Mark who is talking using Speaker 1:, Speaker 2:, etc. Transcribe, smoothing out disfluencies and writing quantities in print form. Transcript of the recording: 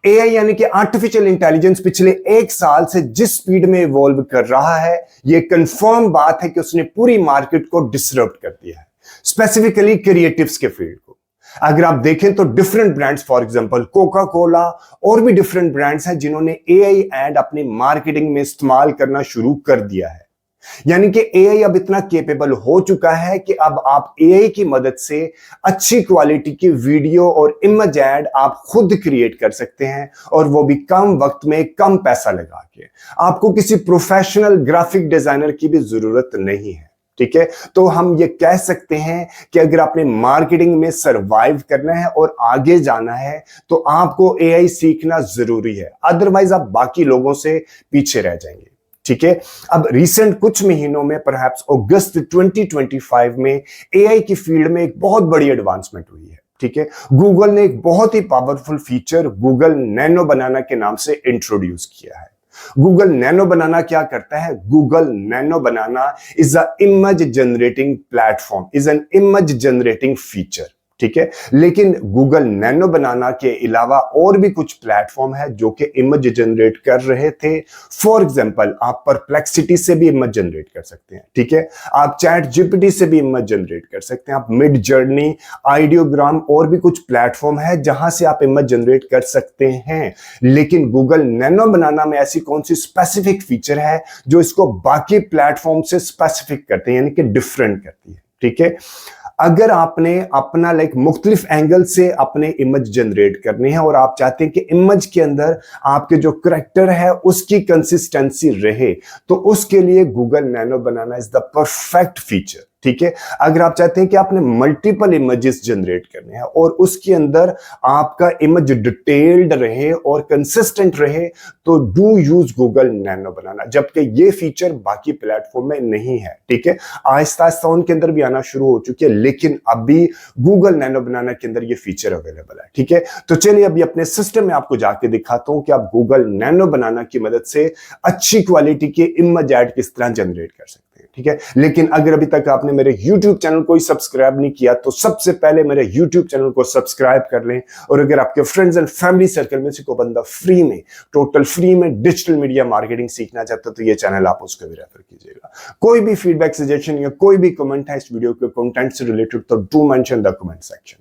Speaker 1: AI यानी कि artificial intelligence पिछले 1 साल से जिस स्पीड में इवॉल्व कर रहा है, यह कंफर्म बात है कि उसने पूरी मार्केट को डिसरप्ट कर दिया है, स्पेसिफिकली क्रिएटिव्स के फील्ड को। अगर आप देखें तो different brands, for example Coca Cola और भी डिफरेंट ब्रांड्स हैं जिन्होंने एआई एड अपनी मार्केटिंग में इस्तेमाल करना शुरू कर दिया है। यानी कि एआई अब इतना केपेबल हो चुका है कि अब आप एआई की मदद से अच्छी क्वालिटी की वीडियो और इमेज एड आप खुद क्रिएट कर सकते हैं, और वो भी कम वक्त में कम पैसा लगा के। आपको किसी प्रोफेशनल ग्राफिक डिजाइनर की भी जरूरत नहीं है। ठीक है, तो हम ये कह सकते हैं कि अगर आपने मार्केटिंग में सरवाइव करना है और आगे जाना है तो आपको एआई सीखना जरूरी है, अदरवाइज आप बाकी लोगों से पीछे रह जाएंगे। ठीक है, अब रिसेंट कुछ महीनों में, परहैप्स अगस्त 2025 में एआई की फील्ड में एक बहुत बड़ी एडवांसमेंट हुई है। ठीक है, गूगल ने एक बहुत ही पावरफुल फीचर गूगल नैनो बनाना के नाम से इंट्रोड्यूस किया है। गूगल नैनो बनाना क्या करता है? Google nano banana is a image generating platform, is an image generating feature. ठीक है, लेकिन गूगल नैनो बनाना के अलावा और भी कुछ प्लेटफॉर्म है जो कि इमेज जनरेट कर रहे थे। फॉर एग्जांपल, आप परप्लेक्सिटी से भी इमेज जनरेट कर सकते हैं। ठीक है, आप चैट जीपीटी से भी इमेज जनरेट कर सकते हैं, आप मिड जर्नी, आइडियोग्राम और भी कुछ प्लेटफॉर्म है जहां से आप इमेज जनरेट कर सकते हैं। लेकिन गूगल नैनो बनाना में ऐसी कौन सी स्पेसिफिक फीचर है जो इसको बाकी प्लेटफॉर्म से स्पेसिफिक करते हैं, यानी कि डिफरेंट करती है। ठीक है, अगर आपने अपना मुख्तलिफ एंगल से अपने इमेज जनरेट करनी है और आप चाहते हैं कि इमेज के अंदर आपके जो करेक्टर है उसकी कंसिस्टेंसी रहे, तो उसके लिए Google nano banana is the perfect feature. ठीक है, अगर आप चाहते हैं कि आपने मल्टीपल इमेजेस जनरेट करने हैं और उसके अंदर आपका इमेज डिटेल्ड रहे और कंसिस्टेंट रहे, तो डू यूज गूगल नैनो बनाना, जबकि ये फीचर बाकी प्लेटफॉर्म में नहीं है। ठीक है, आहिस्ता आहिस्ता उनके अंदर भी आना शुरू हो चुकी है, लेकिन अभी गूगल नैनो बनाना के अंदर ये फीचर अवेलेबल है। ठीक है, तो चलिए अभी अपने सिस्टम में आपको जाके दिखाता हूं कि आप गूगल नैनो बनाना की मदद से अच्छी क्वालिटी के इमेज एड किस तरह जनरेट कर सकते हैं। ठीक है, लेकिन अगर अभी तक आपने मेरे YouTube चैनल को ही सब्सक्राइब नहीं किया तो सबसे पहले मेरे YouTube चैनल को सब्सक्राइब कर लें, और अगर आपके फ्रेंड्स एंड फैमिली सर्कल में से कोई बंदा फ्री में, टोटल फ्री में डिजिटल मीडिया मार्केटिंग सीखना चाहता तो ये चैनल आप उसको भी रेफर कीजिएगा। कोई भी फीडबैक, सजेशन या कोई भी कमेंट है इस वीडियो के कंटेंट से रिलेटेड तो do mention the comment section.